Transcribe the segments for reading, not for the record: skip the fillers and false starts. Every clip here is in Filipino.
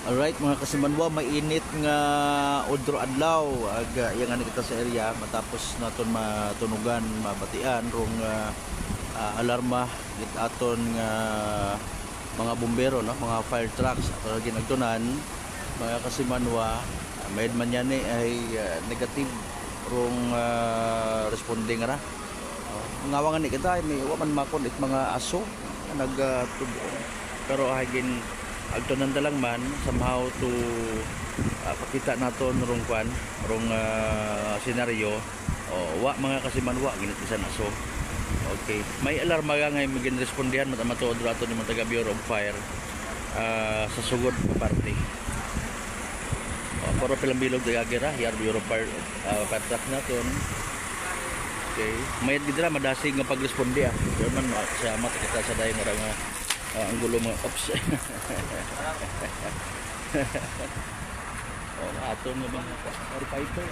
Alright mga kasimanwa, mainit nga udro adlaw aga yang ani kita sa area matapos naton matunugan mabatian rong alarma git aton nga mga bumbero no, mga fire trucks ato ginagtunan mga kasimanwa mayad man yan ay negative rong responding ra. Ngawangan ni kita may waman makon it mga aso nagtugon pero hagin agtunan dalang man somehow to pakita naton rong kwan rong senaryo wa mga kasimanwa ginitisan aso. Okay, may alarma nga ngay magin respondihan matuod rato ni mga taga Bureau of Fire sa sugod na parte. Pero pilang bilog tagagira yar Bureau of Fire patrack naton. Okay, may gidra madasig nga pagresponde pero man sa mata kita sa dayon nga ang gulo mga ops. Ato nga mga firefighter.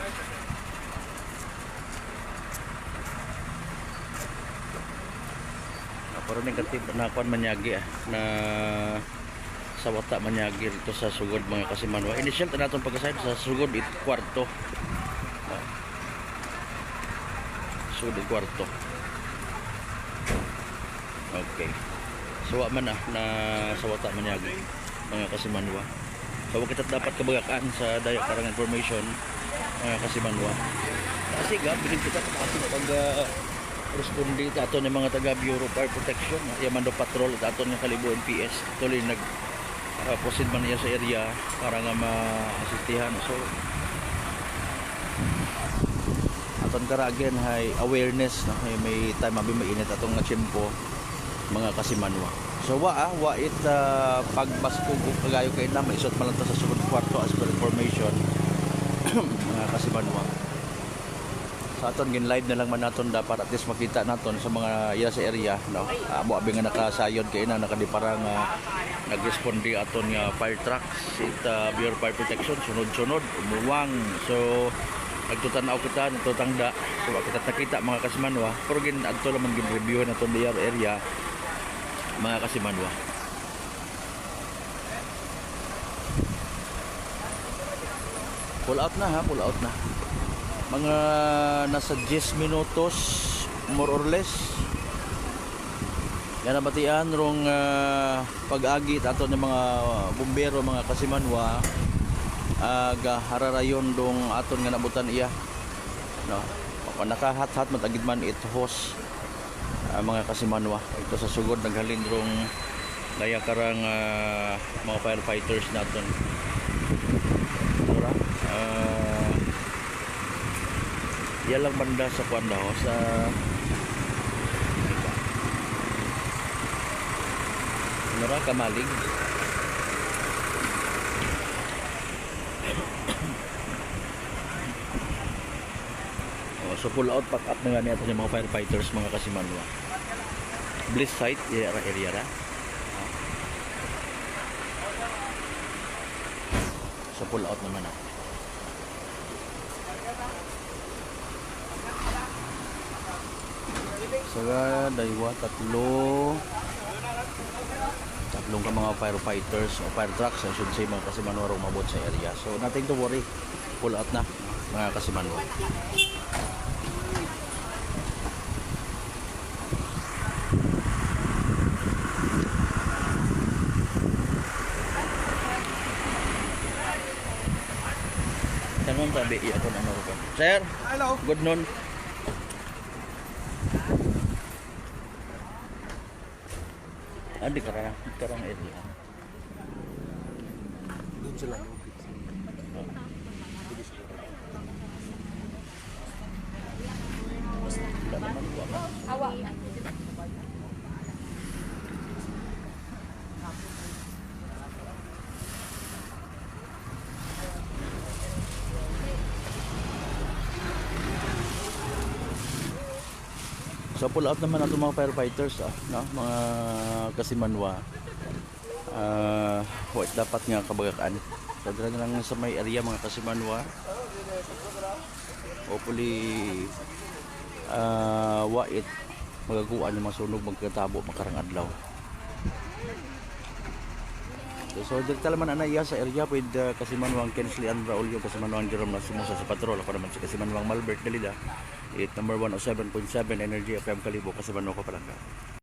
Pero negative na kuan manyagi na sa wata manyagi dito sa sugod mga kasimanwa. Initial ta naton pagkasayod sa sugod it kwarto. Sugod it kwarto. Okay. So man na sa wata manyagi mga kasimanwa. So kita dapat kabagakan sa daya karang information mga kasimanwa. Kasi bilin kita kasi pag respondi ato ng mga taga Bureau of Fire Protection Yamando Patrol at ato ng Kalibo NPS tuloy nag proceed man niya sa area para nga ma-asistihan. So aton kara again hay awareness no? May time abi mainit atong nga tiyempo mga kasimanwa. So wa it pagbaskog og kagayo kay na maisot man lang ta sa sugod kwarto as per information mga kasimanwa. Sa aton gin live na lang man naton dapat at least makita naton sa mga iya sa area no. Amo abi nga nakasayod kay na nakadiparang nagrespondi aton nga fire truck sa Bureau of Fire Protection sunod-sunod umuwang. So nagtutanaw kita nagtutangda so kita nakita mga kasimanwa pero gin adto lang man gin review naton diya area mga kasimanwa. Pull out na pull out na. Mga nasa 10 minutos more or less yan nabatian rong pag-agit ato ng mga bumbero mga kasimanwa hararayon dong aton nga nabutan iya no nakahat-hat matagid man it host mga kasimanwa ito sa sugod naghalin rong daya karang mga firefighters naton yan lang banda sa kwanda sa Nara Kamalig. So full out pack up na nga niya yung mga firefighters mga kasimanwa. Bliss site area ra. So full out naman Saga, daywa, tatlong ka mga firefighters o fire trucks I should say mga kasimanwa rong mabot sa area. So nothing to worry, full out na mga kasimanwa. Tanong tabi ako na ko. Sir, hello. Good noon. Andi karang area. Doon sila. Awa. So pull out naman nato mga firefighters no? Mga kasimanwa what dapat nga kabagakan so dala lang sa may area mga kasimanwa hopefully wait magaguan yung masunog magkatabo makarang adlaw. So direkta naman anaya sa area with Kasimanwang Kensley and Raulio, Kasimanwang Jerome Nasimosa sa patrol. Ako naman si Kasimanwang Malbert Dalila. It number 107.7 Energy FM Kalibo, Kasimanwang Kapalanga.